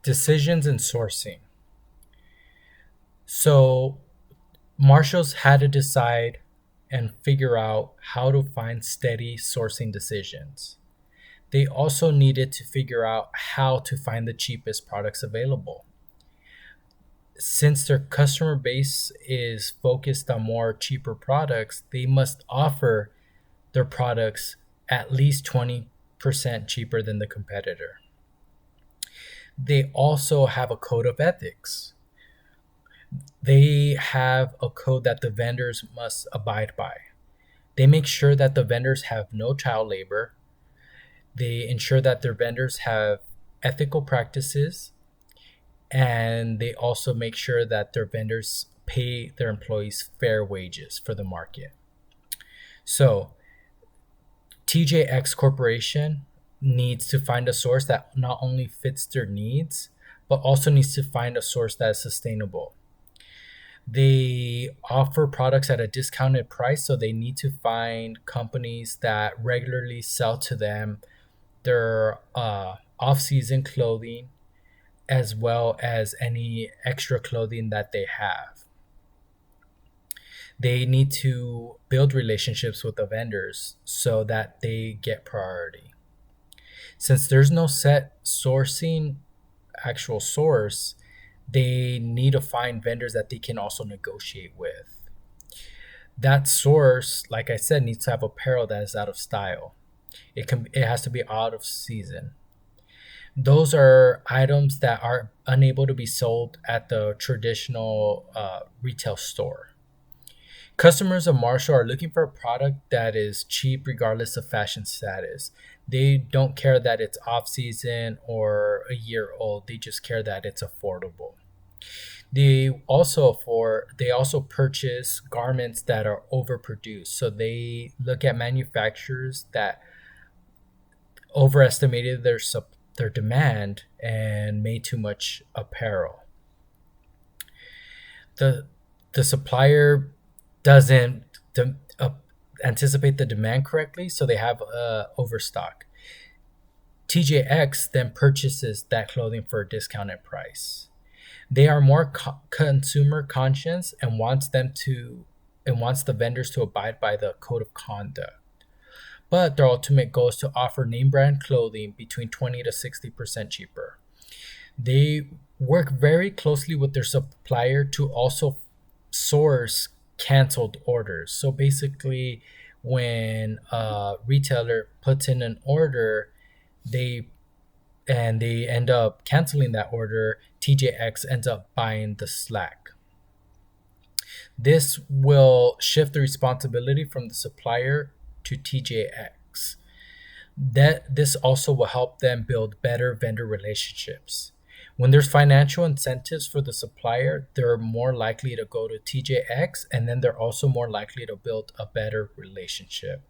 Decisions in sourcing. So marshals had to decide and figure out how to find steady sourcing decisions. They also needed to figure out how to find the cheapest products available. Since their customer base is focused on more cheaper products, they must offer their products at least 20% cheaper than the competitor. They also have a code of ethics. They have a code that the vendors must abide by. They make sure that the vendors have no child labor. They ensure that their vendors have ethical practices, and they also make sure that their vendors pay their employees fair wages for the market. So, TJX Corporation needs to find a source that not only fits their needs, but also needs to find a source that is sustainable. They offer products at a discounted price, so they need to find companies that regularly sell to them their off season clothing as well as any extra clothing that they have. They need to build relationships with the vendors so that they get priority. Since there's no set sourcing actual source, they need to find vendors that they can also negotiate with. That source, like I said, needs to have apparel that is out of style. It has to be out of season. Those are items that are unable to be sold at the traditional retail store. Customers of Marshall are looking for a product that is cheap regardless of fashion status. They don't care that it's off season or a year old. They just care that it's affordable. They also purchase garments that are overproduced. So they look at manufacturers that overestimated their demand and made too much apparel. The the supplier doesn't anticipate the demand correctly, so they have overstock. TJX then purchases that clothing for a discounted price. They are more consumer conscious and wants the vendors to abide by the code of conduct. But their ultimate goal is to offer name brand clothing between 20 to 60% cheaper. They work very closely with their supplier to also source canceled orders. So basically, when a retailer puts in an order, they they end up canceling that order, TJX ends up buying the slack. This will shift the responsibility from the supplier to TJX. That this also will help them build better vendor relationships. When there's financial incentives for the supplier, they're more likely to go to TJX, and then they're also more likely to build a better relationship.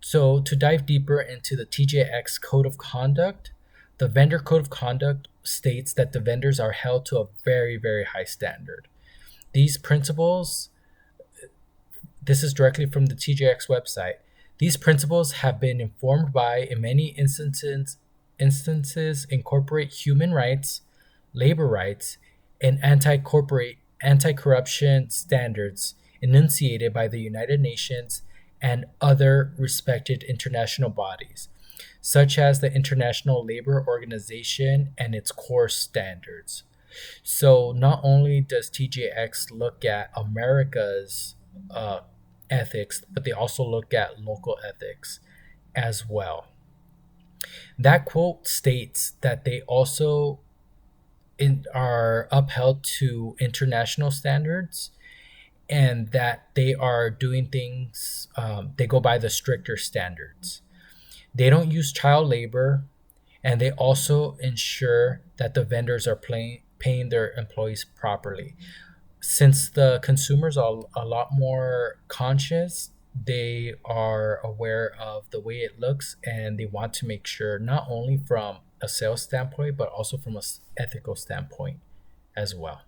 So, to dive deeper into the TJX code of conduct, the vendor code of conduct states that the vendors are held to a very, very high standard. These principles, this is directly from the TJX website. These principles have been informed by, in many instances incorporate human rights, labor rights, and anti-corruption standards enunciated by the United Nations and other respected international bodies, such as the International Labor Organization and its core standards. So not only does TJX look at America's ethics, but they also look at local ethics as well. That quote states that they also are upheld to international standards and that they are doing things, they go by the stricter standards. They don't use child labor, and they also ensure that the vendors are paying their employees properly. Since the consumers are a lot more conscious, they are aware of the way it looks and they want to make sure not only from a sales standpoint but also from a ethical standpoint as well.